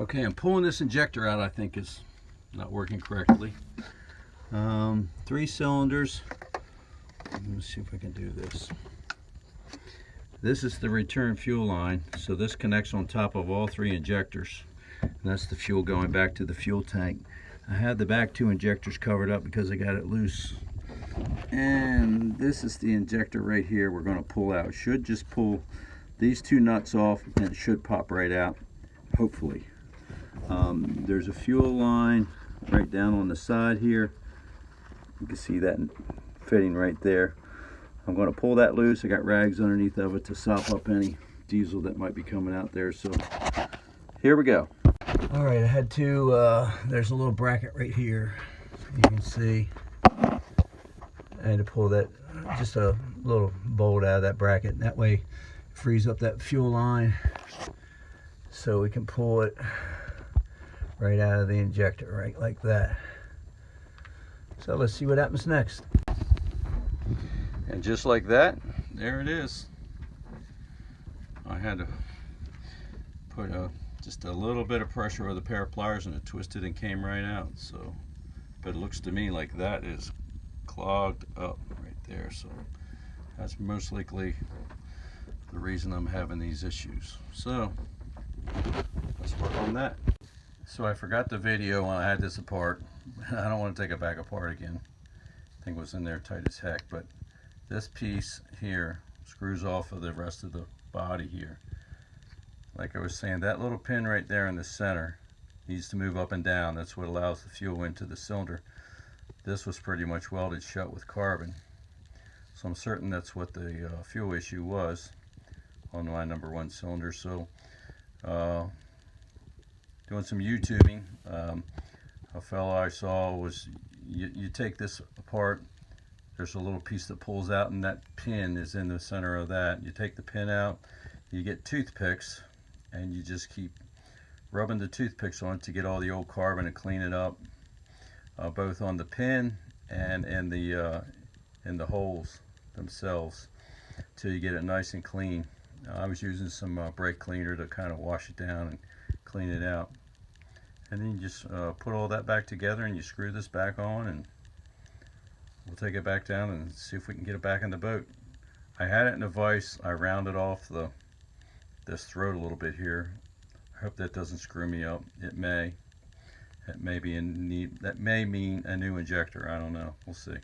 Okay, I'm pulling this injector out. I think is not working correctly. 3 cylinders. Let me see if I can do this. This is the return fuel line, so this connects on top of all 3 injectors, and that's the fuel going back to the fuel tank. I had the back 2 injectors covered up because I got it loose, and this is the injector right here we're going to pull out. It should just pull these 2 nuts off and it should pop right out, hopefully. There's a fuel line right down on the side here. You can see that fitting right there. I'm going to pull that loose. I got rags underneath of it to sop up any diesel that might be coming out there. So here we go. All right, I had to, there's a little bracket right here. You can see I had to pull that, just a little bolt out of that bracket. That way it frees up that fuel line so we can pull it right out of the injector, right like that. So let's see what happens next. And just like that, there it is. I had to put just a little bit of pressure with a pair of pliers and it twisted and came right out. So, but it looks to me like that is clogged up right there. So that's most likely the reason I'm having these issues. So let's work on that. So I forgot the video when I had this apart. I don't want to take it back apart again. I think it was in there tight as heck, but this piece here screws off of the rest of the body here. Like I was saying, that little pin right there in the center needs to move up and down. That's what allows the fuel into the cylinder. This was pretty much welded shut with carbon. So I'm certain that's what the fuel issue was on my number 1 cylinder. So doing some YouTubing, a fellow I saw was, you take this apart, there's a little piece that pulls out and that pin is in the center of that. You take the pin out, you get toothpicks, and you just keep rubbing the toothpicks on it to get all the old carbon and clean it up, both on the pin and in the holes themselves, till you get it nice and clean. I was using some brake cleaner to kind of wash it down and clean it out. And then you just put all that back together and you screw this back on, and we'll take it back down and see if we can get it back in the boat. I had it in a vise. I rounded off this throat a little bit here. I hope that doesn't screw me up. It may. It may be in need. That may mean a new injector. I don't know. We'll see.